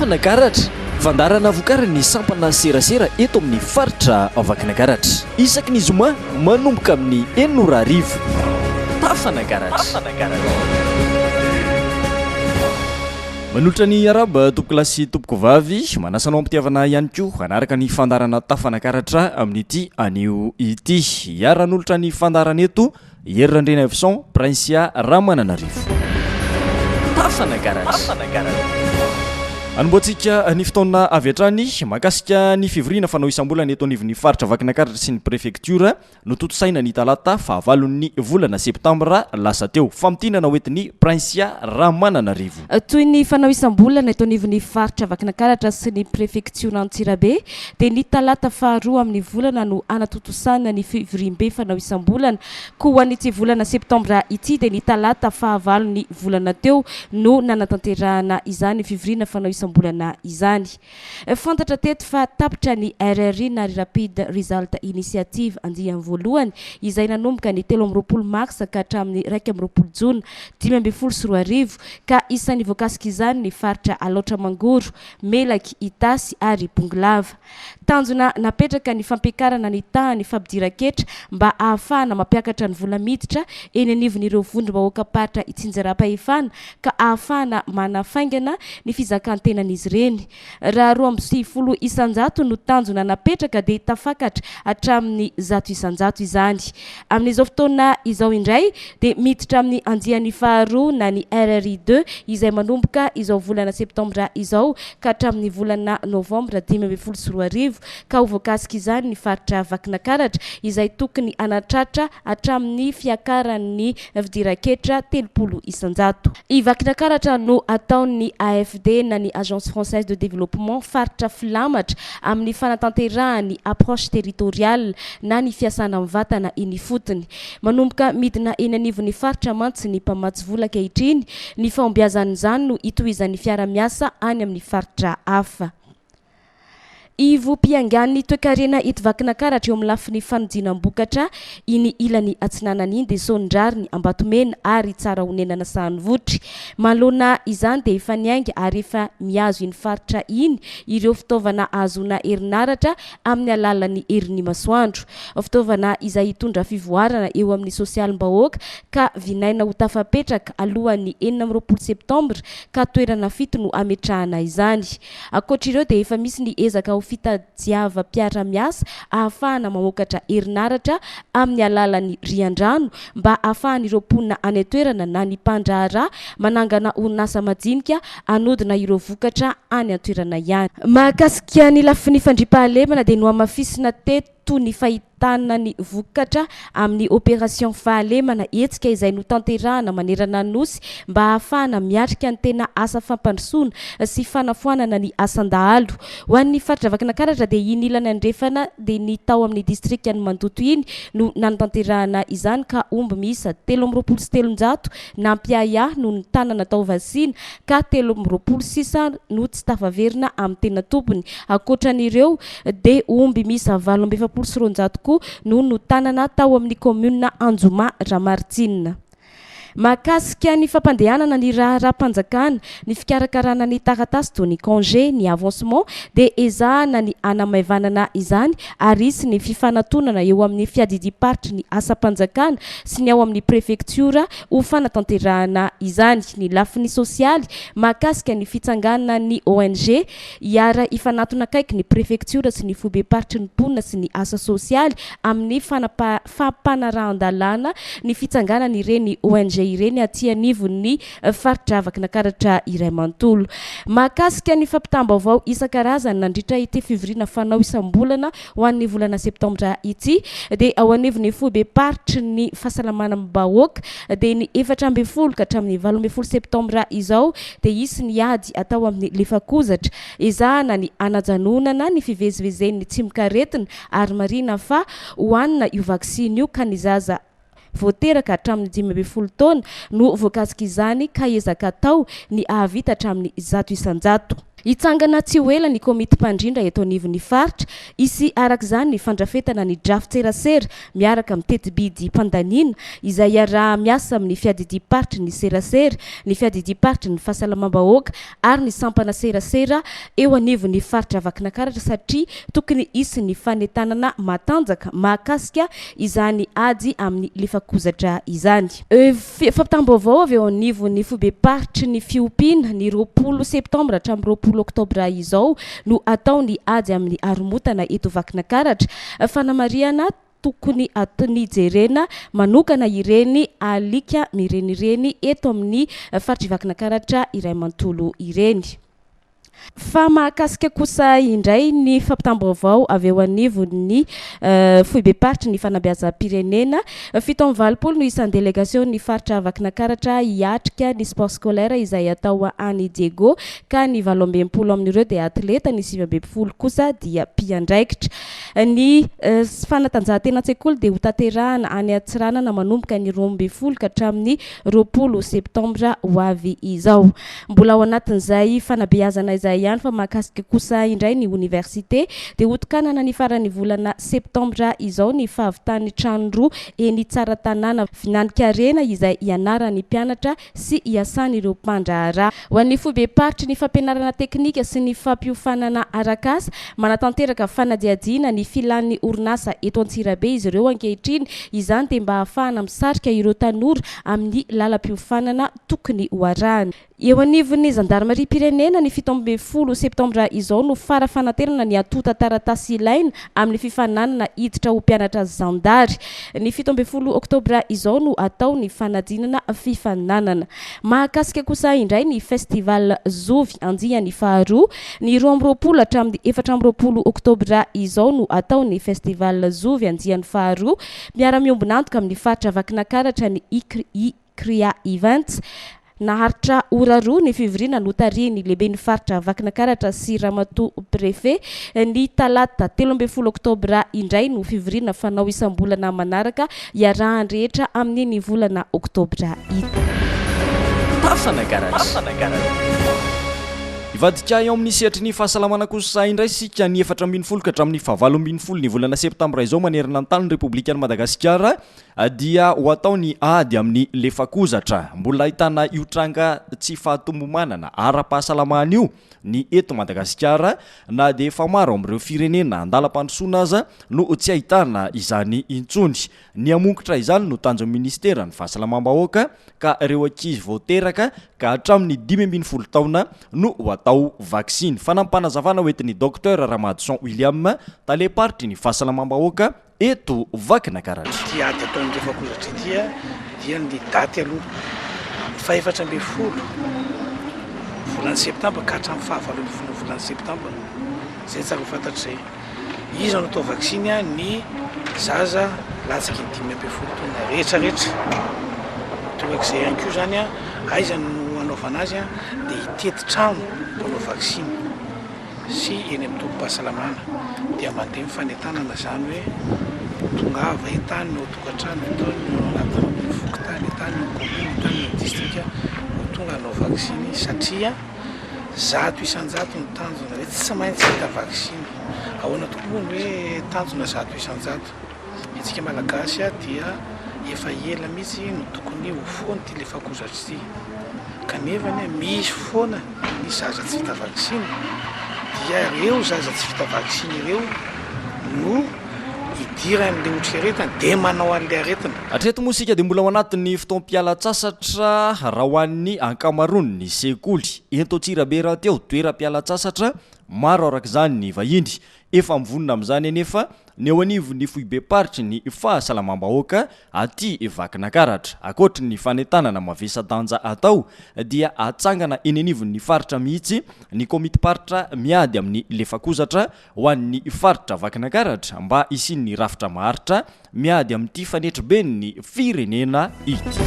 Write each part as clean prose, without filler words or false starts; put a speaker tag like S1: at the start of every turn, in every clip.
S1: tafana karatra vandarana vokarany ny sampana serasera eto amin'ny faritra avakina karatra isaky ny zoma manomboka amin'ny 900 tafana karatra manolotra ny araba tompoko lasy tompoko vavy manasanao ampitiavana ihany koa anaraka ny fandarana tafana karatra amin'ity anio ity iaran'olotra ny fandarana eto Herandrena Evson Prinsia Ramananarivo tafana karatra anomboantsika ny fotoana avy hatrany mahakasika ny fivoriana fanao isam-bolana eto anivon'ny faritra vakina karatra sy ny prefecture no totosaina ny talata fahavalon'ny volana septambra lasa teo famtinana hoentin'ny Prinsia Ramananarivo
S2: toy ny fanao isam-bolana eto anivon'ny faritra vakina karatra sy ny prefecture Antsirabe dia ny talata faharoa amin'ny volana no anatotosana ny fivoriam-be fanao isam-bolana koa an'ity volana septambra ity dia ny talata fahavalon'ny volana teo no nanatanterahana izany fivoriana fanao bolana izany fantatra teto fa tapitra ny RRI na Rapid Result Initiative andiany voalohany izay nanomboka ny 13 mars ka hatramin'ny 2 jona 2024 ka isan'ny voakasika izany ny faritra Alotra Mangoro, Melaky, Itasy ary Bonglava. Tanjona napetraka ny fampiakarana ny tahany fampidiran-ketra mba ahafahana mampiakatra ny vola miditra eny anivon'ireo vondrom-bahoaka paritra Itsinjaram-pahefana ka ahafahana manafaingana ny fizakan-tenan'izy ireny. Raha 20 isanjato no tanjona napetraka dia tafakatra hatramin'ny 100 isanjato izany. Amin'izao fotoana izao indray dia miditra amin'ny andiany faharoa na ny RRI 2 izay manomboka izao volana septambra izao ka hatramin'ny volana novambra 2024 ka ho voakasika izany ny faritra vakina karatra izay tokony anatratra hatramin'ny fiakaran'ny fidiran-ketra 30 isanjato. I vakina karatra no ataon'ny AFD na ny Agence Française de Développement faritra filamatra amin'ny fanatanterahany approche territoriale na ny fiasana amin'ny vatana iny fotony. Manomboka midina eny anivon'ny faritra mantsy ny mpamatsy vola ankehitriny ny fahombiazan'izany no itohizan'ny fiara-miasa any amin'ny faritra hafa. Ivo mpiangan'ny toekarena eto vakina karatra eo amin'ny lafin'ny fanodinam-bokatra iny ilany atsinanany iny dia sondrariny Ambatomena ary tsara honenana Sahanivotry. Malona izany dia efa niainga ary efa miazo iny faritra iny ireo fitaovana azona herinaratra amin'ny alalan'ny herin'ny masoandro. Fitaovana izay hitondra fivoarana eo amin'ny sosialim-bahoaka ka vinaina ho tafapetraka alohan'ny 9 septambra ka toerana fito no ametrahana izany. Ankoatr'ireo dia efa misy ny ezaka fitadiava mpiara-miasa ahafahana mamokatra herinaratra amin'ny alalan'ny riandrano mba ahafahana ireo mponina any an-toerana na ny mpandraharaha manangana orinasa madinika anodina ireo vokatra any an-toerana ihany. Mahakasika ny lafin'ny fandriampahalemana dia no amafisina teto ny fahitana ny vokatra amin'ny opération fahalemana etsika izay no tanterahana manerana nosy mba ahafahana miatrika ny tena asa fampandrosoana sy fanafoanana ny asan-dahalo. Ho an'ny faritra vakina karatra dia iny ilana andrefana dia ny tao amin'ny district any Mandoto iny no nanatanterahana izany ka omby miisa 13 nampia no ny tanana tao vasiana ka 36 no tsy tafaverina amin'ny tena tompony. Ankoatran'ireo dia omby miisa 7 no tanana tao amin'ny commune Anjoma Ramartina. Mahakasika ny fampandehanana ny raharaham-panjakana ny fikarakarana ny taratasy toy ny congé ny avancement dia ezahana ny anamaivanana izany ary isy ny fifanantonana eo amin'ny fiadidim-paritry ny asa-panjakana sy ny ao amin'ny prefecture ho fanatanterahana izany. Ny lafin'ny sosialy mahakasika ny fitsanganana ny ONG iara ifanantona akaiky ny prefecture sy ny fobe-paritry ny mponina sy ny asa sosialy amin'ny fampanarahan-dalàna ny fitsanganana ireny ONG ireny aty anivon'ny faritra vakina karatra iray manontolo. Mahakasika ny fampitam-baovao isan-karazany nandritra ity fivoriana fanao isam-bolana ho an'ny volana septambra ity dia ao anivon'ny fobe-paritry ny fahasalamana bahoaka dia ny 14 ka hatramin'ny 18 septambra izao dia isy ny ady atao amin'ny lefakozatra ezahana ny anajanonana ny fivezivezen'ny tsy mikaretina ary marina fa hoanina io vaksiny io ka ny zaza voateraka hatramin'ny 15 taona no voakasika izany ka ezaka atao ny ahavita hatramin'ny 100 isan-jato. Itsangana tsy ho ela ny komity mpandrindra eto anivon'ny faritra isy arak'izany ny fandrafetana ny draft serasera miaraka amin'ny tetibidy mpandanina izay araha miasa amin'ny fiadidim-paritry ny serasera, ny fiadidim-paritry ny fahasalamam-bahoaka ary ny sampana serasera eo anivon'ny faritra Vakinankaratra satria tokony isy ny fanetanana matanjaka mahakasika izany ady amin'ny lefakozatra izany. Fampitam-baovao avy eo anivon'ny fobe-paritry ny fiompiana ny 20 septambra hatramin'ny 20 oktobra izao no ataony ady amin'ny aromotana eto Vakinankaratra. Fanamariana tokony atony jerena manokana ireny alika mirenireny eto amin'ny faritra Vakinankaratra iray mantolo ireny. Fa mahakasika kosa indray ny fampitam-baovao avy eo anivon'ny foibe-paritry ny fanabeazam-pirenena 720 no isan'ny délégation ny faritra Vakinankaratra hiatrika ny sport scolaire izay atao any Diego ka ny 20 amin'ireo dia atleta, ny 20 kosa dia mpiandraikitra. Ny fanatanjahantena an-tsekoly dia ho tanterahana any Atsiranana manomboka ny 12 ka hatramin'ny 20 septambra ho avy izao. Mbola ao anatin'izay fanabeazana izay ihany fa mahakasika kosa indray ny université dia hotokanana ny faran'ny volana septambra izao ny fahavitany trano roa eny Tsaratanana Vinanikarena izay ianaran'ny mpianatra sy iasan'ireo mpandraharaha. Ho an'ny foibe-paritry ny fampianarana teknika sy ny fampiofanana arak'asa manatanteraka fanadiadiana ny filan'ny orinasa eto Antsirabe izy ireo ankehitriny, izany dia mba ahafahana misarika ireo tanora amin'ny lalam-piofanana tokony ho arahana. Eo anivon'ny Gendarmerie-pirenena ny 17 septambra izao no fara fanaterana ny atota taratasy ilaina amin'ny fifananana hiditra ho mpianatra zandary. Ny 17 oktobra izao no atao ny fanadinana fifananana. Mahakasika kosa indray ny festival Zovy Andiany faharoa ny 12 hatramin'ny 14 oktobra izao no atao ny festival Zovy Andiany faharoa miara-miombona antoka amin'ny faritra Vakinankaratra ny ICRIA Events. Naharitra ora roa ny fivoriana no tarihiny lehibe ny faritra Vakinankaratra sy Ramatoa préfet. Ny talata 13 oktobra indray no fivoriana fanao isam-bolana manaraka iarahan rehetra amin'ny volana oktobra ito.
S1: Ivadika eo amin'ny sehatry ny fahasalamana kosa indray sika ny 4 ka hatramin'ny 7 ny volana septambra izao manerana ny tany Republikan'i Madagasikara dia ho ataony ady amin'ny lefakozatra. Mbola ahitana io tranga tsy fahatombomanana ara-pahasalamana io ny eto Madagasikara na dia efa maro amin'ireo firenena andalam-pandrosoana aza no tsy ahitana izany intsony. Ny amongotra izany no tanjon'ny ministera ny fahasalamam-bahoaka ka ireo ankizy voateraka ka hatramin'ny 15 taona no atao vaksiny. Fanampanazavana hoentin'ny Dr Ramadson William taleparitry ny fahasalamam-bahoaka eto Vakinankaratra.
S3: Ty ady ataon'ny lefakozatra dia ny daty aloha 14 volana septambra ka hatramin'ny 15 volana septambra. Zay tsara ho fantatry zay. Izy no atao vaksiny ny zaza latsaky 15 taona rehetrarehetra. Torak'izay ihany koa zany aiza no anaovana azy dia hitety trano mpanao vaksiny sy eny amin'ny tobim-pahasalamana dia mandeha mifanentanana zany hoe tongava etany no tokantrano etany no anatin'ny fokotany etany no commune etany no district tonga hanao vaksiny satria 100 isan-jato ny tanjona hoe tsy maintsy hita vaksiny. Ahoana tokoa ny hoe tanjona 100 isan-jato. Itsika malagasy dia efa ela mihitsy no tokony ho foana ty lefakozatra ity. Kanefa misy foana ny zaza tsy vita vaksiny dia ireo zaza tsy vita vaksiny ireo no idira amin'ilay otrikaretana dia manao an'ilay aretina.
S1: Hatreto moa isika dia mbola ao anatin'ny fotoam-pialatsasatra raha ho an'ny ankamarony ny sekoly eto Antsirabe raha teo toeram-pialatsasatra maro arak'izany ny vahiny efa mivonona amin'izany anefa ny eo anivon'ny foibe-paritry ny fahasalamam-bahoaka aty Vakinankaratra. Ankoatry ny fanentanana mavesa-danja atao dia atsangana eny anivon'ny faritra mihitsy ny komity paritra miady amin'ny lefakozatra ho an'ny faritra Vakinankaratra mba isian'ny rafitra maharitra miady amin'ity fanetrobe ny firenena ity.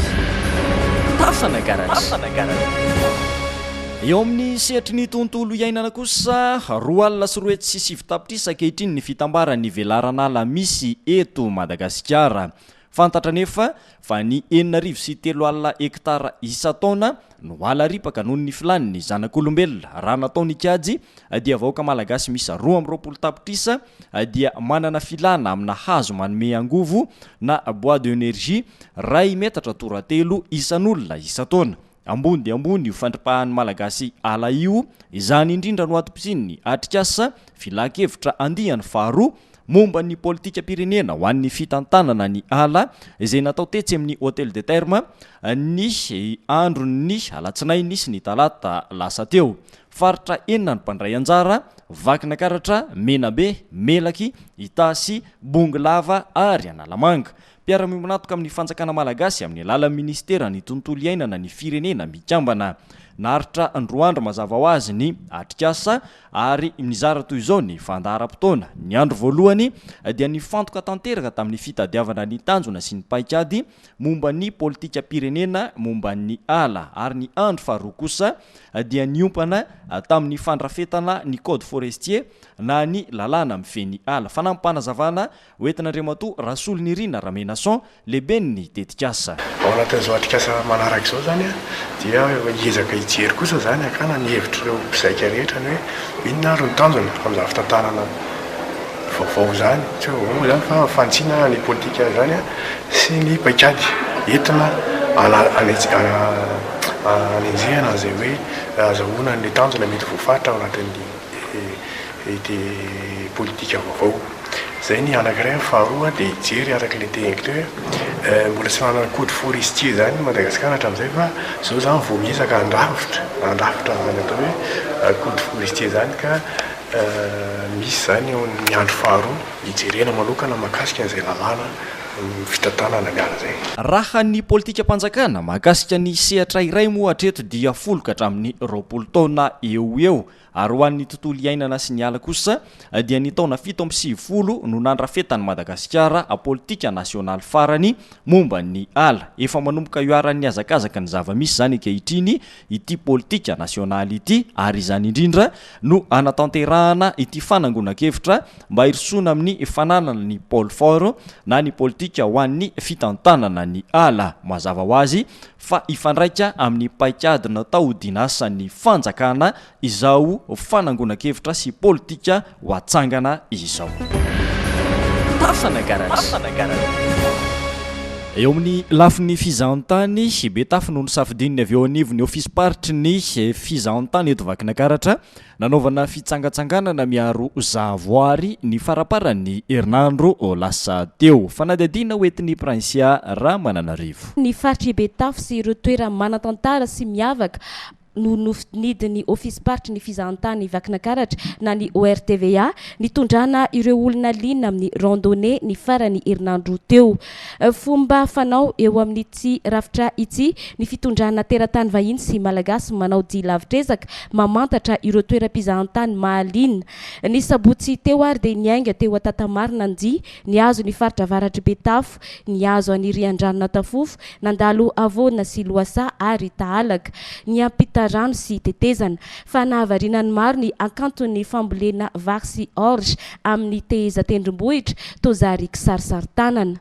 S1: Eo amin'ny sehatry ny tontolo iainana kosa 2 sy 7 tapitrisa ankehitriny ny fitambaran'ny velaran'ala misy eto Madagasikara. fantatra nefa fa ny 903 alina hektara isa-taona no alaripaka noho ny filaniny zanak'olombelona raha nataony kajy dia vahoaka malagasy misy 12 tapitrisa dia manana filana amina hazo manome angovo na bois d'énergie 2 metatra toratelo isan'olona isa-taona. Ambony dia ambony io fandripahan'ny malagasy ala io, izany indrindra no atom-pisininy atrikasa filakevitra andihany faharoa momba ny politika pirenena ho an'ny fitantanana ny ala izay natao tetsy amin'ny Hôtel de Terme ny androny alatsinainy sy ny talata lasa teo. Faritra enina ny mpandray anjara, vakina karatra, Menabe, Melaky, Itasy, Bongolava ary Analamanga. Mpiara-mionatoka amin'ny fanjakana malagasy amin'ny alalan'ny ministera ny tontolo iainana ny firenena mikambana. Naritra androandro mazava ho azy ny atrikasa ary mizara toy izao ny fandaharam-potoana. Ny andro voalohany dia nifantoka tanteraka tamin'ny fitadiavana ny tanjona sy ny paikady momba ny politika pirenena momba ny ala ary ny andro faharoa kosa dia niompana tamin'ny fandrafetana ny code forestier na ny lalàna mifeny ala. Fanampanazavana hoentin'Andriamatoa Rasolo Nirina Ramenason lehibe ny tetikasa.
S4: Ao anatin'izao atrikasa manaraka izao zany dia hiezaka hijery kosa zany akana ny hevitr'ireo mpizaika rehetra ny hoe inona ary ny tanjona amin'izany fitantanana vaovao zany. Tsy hoe zany fa fantsina ny politika zany sy ny paikady entina anenjehana izay hoe azahoana ny tanjona mety voafaritra ao anatin'ny politika vaovao. Zay ny anankiray faharoa dia hijery araka le tegniko teo hoe mbola tsy manana code forestier zany Madagasikara hatramin'izay fa zao zany vao miezaka andrafitra zany atao hoe code forestier zany ka misy zany ny andro faharoa hijerena manokana mahakasika an'izay lalàna fitantanana ny ala zay.
S1: Raha ny politika mpanjakana mahakasika ny sehatra iray moa hatreto dia foloka hatramin'ny 20 taona eo ary ho an'ny tontolo iainana sy ny ala kosa dia ny taona 740 no nandrafetany Madagasikara politika nasionaly farany momba ny ala. Efa manomboka ioaran'ny azakazaka ny zava-misy zany ankehitriny ity politika nasionaly ity ary izany indrindra no anatanterahana ity fanangonakevitra mba hirisona amin'ny fananana ny pôle fort na ny politika ho an'ny fitantanana ny ala. Mazava ho azy fa ifandraika amin'ny paikady natao dinasan'ny fanjakana izao fanangonakevitra sy politika ho atsangana izao. Tafana garage. Eo amin'ny lafin'ny fizahan-tany Betafy no nisafidininy avy eo anivon'ny ofisy paritry ny fizahan-tany eto Vakinakaratra nanaovana fitsangatsanganana miaro zavoary ny faraparan'ny herinandro lasa teo. Fanadihadiana hoentin'ny Prinsia Ramananarivo.
S2: Ny faritry Betafy sy ireo toerana manan-tantara sy miavaka no nidiny office paritry ny fizahan-tany Vakinakaratra na ny ORTVA nitondrana ireo olona liana amin'ny randonnée ny farany herinandro teo. Fomba fanao eo amin'ity rafitra ity ny fitondrana teratany vahiny sy malagasy manao dia lavitrezaka mamantatra ireo toeram-pizahan-tany mahaliana. Ny sabotsy teo ary dia niainga teo Tatamarina Ndia, niazo ny faritra avaratry Betafy, niazo any Riandrano Tafofo, nandalo Avona sy Loasa ary Tahalaka. Ny ampita rano sy tetezana fa nahavarinany maro ny akanton'ny fambolena vary sy orge amin'ny teheza tendrombohitra tozary kisarisarin-tanana.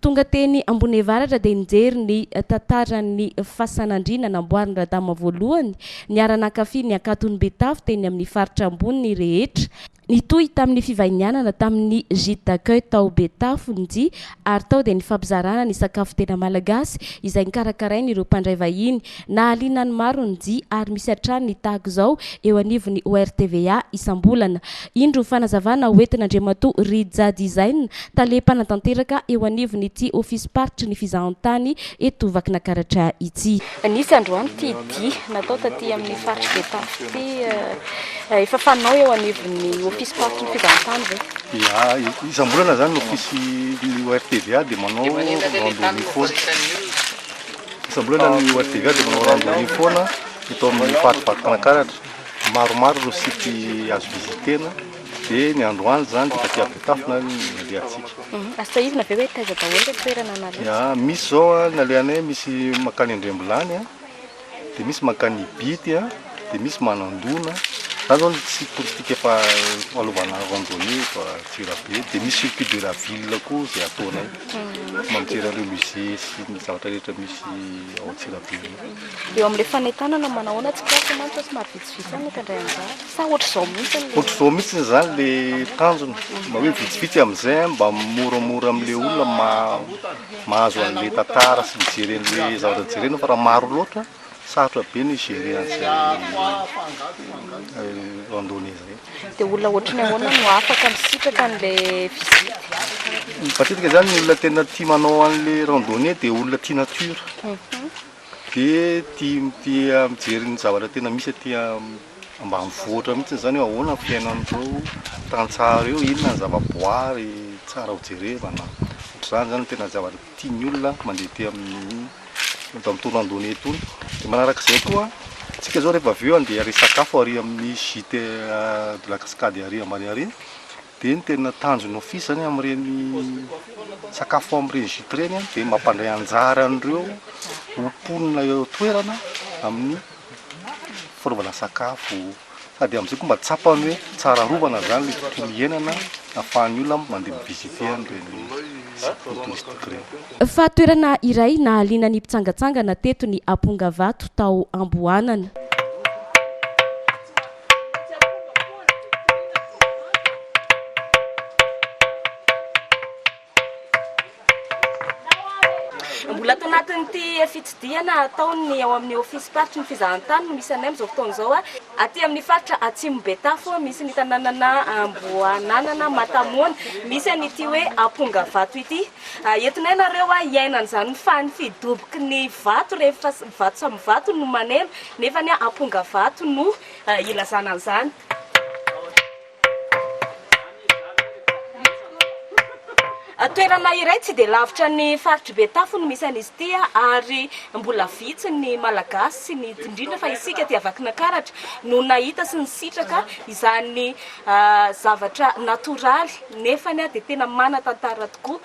S2: Tonga teny ambony avaratra dia nijery ny tantaran'ny fasan'Andriana namboariny radama voalohany niara-nakafy ny akanton'ny Betafy teny amin'ny faritra ambony rehetra. Nitohy tamin'ny fivahinianana tamin'ny gîte d'accueil tao Betafy Ndia ary tao dia ny fampizarana ny sakafo tena malagasy izay nikarakarainy ireo mpandray vahiny. Nahalianany maro ny Ndia ary misy hatrany tahaka izao eo anivon'ny ORTVA isam-bolana. Indro fanazavana hoentin'Andriamatoa Ridza Design talepanatanteraka eo anivon'ity office paritry ny fizahan-tany eto Vakinakaratra ity. Nisy androany ty dia natao taty amin'ny faritry Betafy ty efa fanao eo anivon'ny office paritry ny fizahan-tany ve?
S5: Ya, isam-bolana zany ny office ny ORTVA dia manao randonnée foana. Isam-bolana ny ORTVA dia manao randonnée foana eto amin'ny faritra Vakinakaratra. Maromaro ireo sity azo vizitena dia ny androany zany dia taty Betafy na nalehantsika.
S2: Asaivina ve hoe taiza daholo toerana nalehana?
S5: Ya, misy zao nalehanay misy makany Andrembolany dia misy makany Bity dia misy Manandona raha zao tsy politika efa alovana randonnée fa Antsirabe dia misy circuit de la ville koa izay ataonay mampijery ireo musée sy ny zavatra rehetra misy ao Antsirabe.
S2: Eo amin'ilay fanentanana manahoana tsika mantsy somary vitsivitsy any kandray an'izany sa ohatr'izao mihitsy
S5: ohatr'izao mihitsy zany le tanjony mba hoe vitsivitsy amin'izay mba moramora amin'ilay olona mahazo an'ilay tantara sy mijery an'ilay zavatra jerena fa raha maro loatra sarotra be ny gérer an'izay randonnée zay.
S2: dia olona ohatrany ahoana no afaka misitraka an'ilay visite?
S5: Matetika zany ny olona tena tia manao an'ilay randonnée dia olona tia nature dia tia mijery ny zavatra tena misy aty ambanivohitra mihitsy zany hoe ahoana fiainan'ireo tantsaha ireo, inona ny zavaboary tsara ho jerevana. Ohatr'izany zany tena zavatra tian'ny olona mandeha ty amin'ny amin'itony randonnée itony. Dia manarak'izay koa tsika zao rehefa avy eo andeha ary sakafo ary amin'ny gîte de la cascade ary ambany ary dia ny tena tanjony ofisy zany amin'ireny sakafo amin'ireny gîte ireny dia mampandray anjara an'ireo omponina eo toerana amin'ny fanaovana sakafo sady amin'izay koa mba tsapany hoe tsara rovana zany le tontolo iainana ahafahan'ny olona mandeha mivisite an'ireny site touristique ireny.
S2: Fa toerana iray nahaliana ny mpitsangatsangana teto ny Ampongavato tao Amboanana. Mbola tao anatin'ity fitsidiana ataony ao amin'ny ofisy faritry ny fizahan-tany no misy anay amin'izao fotoan'izao aty amin'ny faritra Atsimo Betafo misy ny tanànana Amboanana, Matamoana, misy an'ity hoe Ampongavato ity. Entinay nareo iainan'izany fany fidoboky ny vato rehefa vato samy vato no maneno nefa ny Ampongavato no ilazana an'izany. Toerana iray tsy dia lavitra ny faritry Betafo no misy an'izy ity ary mbola vitsy ny malagasy sy ny indrindra fa isika tia Vakinankaratra no nahita sy nisitraka izany zavatra natoraly nefany dia tena manan-tantara tokoa.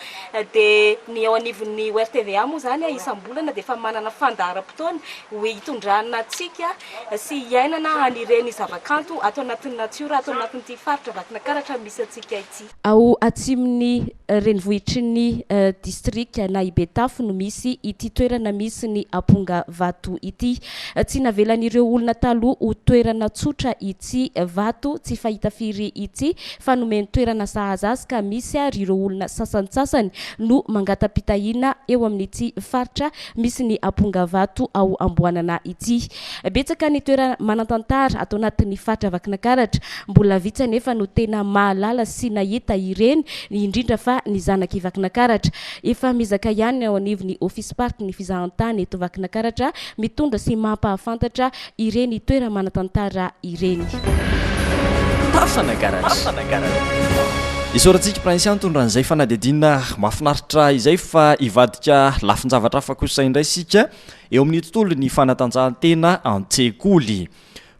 S2: Dia ny ao anivon'ny ORTVA moa zany isam-bolana dia efa manana fandaharam-potoana ho hitondrana antsika sy iainana anireny zavakanto atao anatin'ny natiora atao anatin'ity faritra Vakinankaratra misy antsika ity. Ao atsimon'ny renivohitry ny district na i Betafo no misy ity toerana misy ny Ampongavato ity. Tsy navelan'ireo olona taloha ho toerana tsotra ity vato tsy fahita firy ity fa nomeny toerana sahazazy ka misy ary ireo olona sasantsasany no mangatapitahina eo amin'ity faritra misy ny Ampongavato ao Amboanana ity. Betsaka ny toerana manantantara atao anatin'ny faritra Vakinankaratra, mbola vitsy nefa no tena mahalala sy nahita ireny indrindra fa ny zanaky Vakinankaratra. Efa mizaka ihany ao anivon'ny ofisy party ny fizahan-tany eto Vakinankaratra mitondra sy mampahafantatra ireny toera manatantara ireny.
S1: Isorantsika prince tondran'izay fanadidina mahafinaritra izay fa ivadika lafin-javatra hafa kosa indray sika eo amin'ny tontolo ny fanatanjahantena an-tsekoly.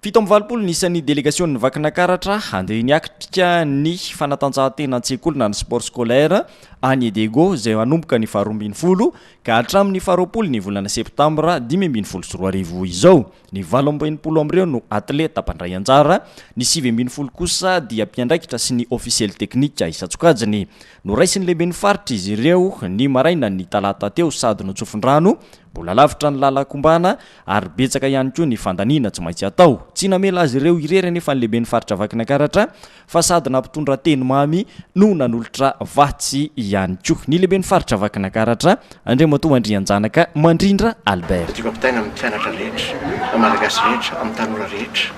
S1: 720 nisan'ny délégation ny Vakinankaratra handeha niakitra ny fanatanjahantena an-tsekoly na ny sport scolaire any Edego izay manomboka ny 12 ka hatramin'ny 20 ny volana septambra 2024 izao. Ny 80 amin'ireo no atleta mpandray anjara, ny 70 kosa dia mpiandraikitra sy ny officiel technique isatsokajiny. Noraisin'ny lehibe ny faritra izy ireo ny maraina ny talata teo sady no tsofindrano, mbola lavitra ny lalakombana ary betsaka ihany koa ny fandaniana tsy maintsy atao. Tsy namela azy ireo irery nefa ny lehibe ny faritra Vakinankaratra fa sady nampitondra teny mamy no nanolotra vatsy ihany koa. Ny lehibe ny faritra Vakinankaratra Andriamatoa Andrianjanaka Mandrindra Albert.
S4: Kapitaina amin'ny mpianatra rehetra, malagasy rehetra, amin'ny tanora rehetra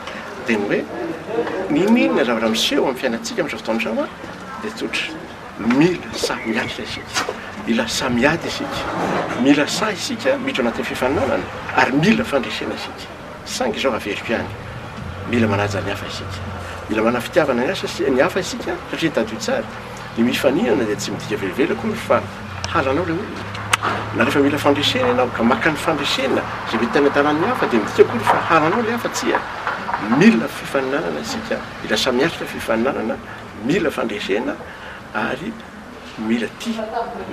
S4: dia hoe ny zavatra miseho amin'ny fiainantsika amin'izao fotoana dia tsotra mila samiatra isika, mila samiady isika, mila sa isika miditra anatin'ny fifaninanana ary mila fandresena isika. Saingy izao avery ihany, mila manaja ny hafa isika, mila mana fitiavana ny hafa isika satria tadio tsara ny mifaninana dia tsy midika velively koa fa halanao ilay olona. Na rehefa mila fandresena ianao ka maka ny fandresena izay mety tanatanan'ny hafa dia midika koa fa halanao ilay hafa tsia. Mila fifaninanana isika, mila samiatra fifaninanana, mila fandresena ary mila ty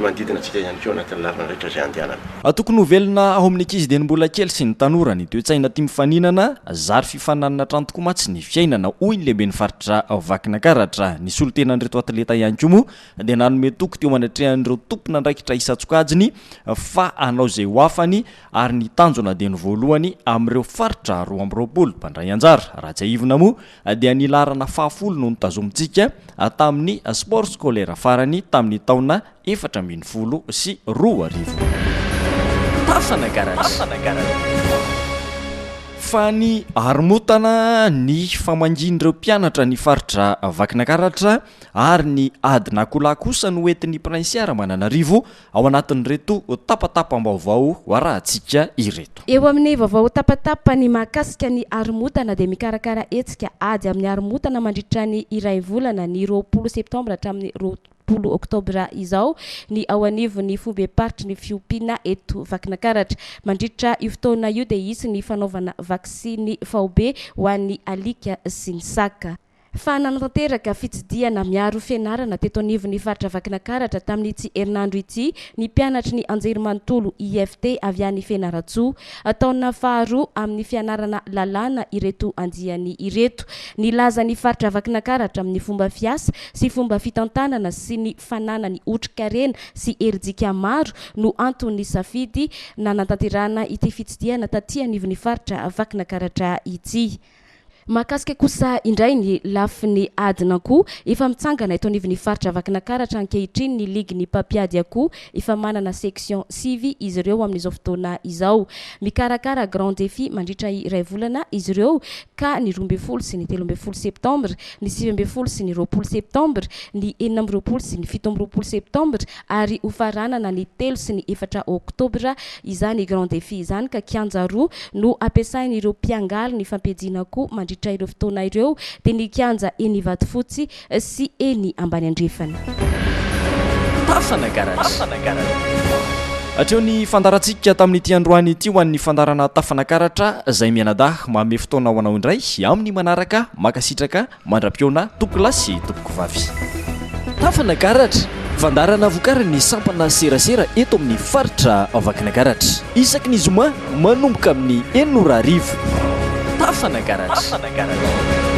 S4: manodidina antsika ihany keo anatin'ny lalana rehetra zay andehanana.
S1: Tokony hovelona ao amin'ny ankizy dia ny mbola kely sy ny tanora ny toe-tsaina tia mifaninana zary fifananana trano tokoa matsy ny fiainana hoy ny lehibe ny faritra vakina karatra. Ny solotenan'ireto atleta ihany koa moa dia nanome toko teo manatrehan'ireo tompona ndraikitra isa-tsokajiny fa anao izay ho afany ary ny tanjona dia ny voalohany amin'ireo faritra 12 mpandray anjara. Rajaivona moa dia nilarana fahafolo no nitazomintsika tamin'ny sport scolaire farany tamin'ny taona 2010 sy 2000. Tafana garage. Fa ny haromotana ny famangin'ireo mpianatra ny faritra vakina karatra ary ny adina kola kosa no entin'ny prinsiara Mananarivo ao anatin'ireto tapatapam-baovao hoarahantsika ireto.
S2: Eo amin'ny vaovao tapatapa ny mahakasika ny haromotana dia mikarakara hetsika ady amin'ny haromotana mandritra ny iray volana ny 20 septambra hatramin'ny 20 oktobra izao ny ao anivon'ny fobe-paritry ny fiompiana eto vakina karatra. Mandritra io fotoana io dia isy ny fanaovana vaksiny faobe ho an'ny alika sy ny saka. Fa nanatanteraka fitsidiana miaro fianarana teto anivon'ny faritra vakina karatra tamin'ity herinandro ity ny mpianatry ny anjerimanontolo IFT avy any Fianaratsoa ataona faharoa amin'ny fianarana lalàna ireto andiany ireto. Nilaza ny faritra vakina karatra amin'ny fomba fiasa sy fomba fitantanana sy ny fananany otrikarena sy herijika maro no antony safidy nanatanterana ity fitsidiana taty anivon'ny faritra vakina karatra ity. Mahakasika kosa indray ny lafiny adina koa efa mitsangana eto anivon'ny faritra vakina karatra ankehitriny ny ligy mpampiady akoho efa manana section sivy izy ireo amin'izao fotoana izao. Mikarakara grand défi mandritra iray volana izy ireo ka ny 12 sy ny 13 septambra, ny 19 sy ny 20 septambra, ny 19 sy ny 17 septambra ary hofaranana ny 3 sy ny 4 oktobra izany grand défi izany ka kianja roa no ampiasain'ireo mpiangaly ny fampiadiana akoho mandritra ireo fotoana ireo dia ny kianja eny Vatofotsy sy eny Ambaniandrefana.
S1: Tafana garage. Hatreo ny fandarantsika tamin'ity androany ity ho an'ny fandarana tafana karatra izay mianadahy manome fotoana ho anao indray amin'ny manaraka makasitraka mandra-piona tokolasy topoko vavy. Tafana karatra fandarana vokarany ny sampana serasera eto amin'ny faritra vakina karatra isaky ny zoma manomboka amin'ny 900 arivo. Tafana garage.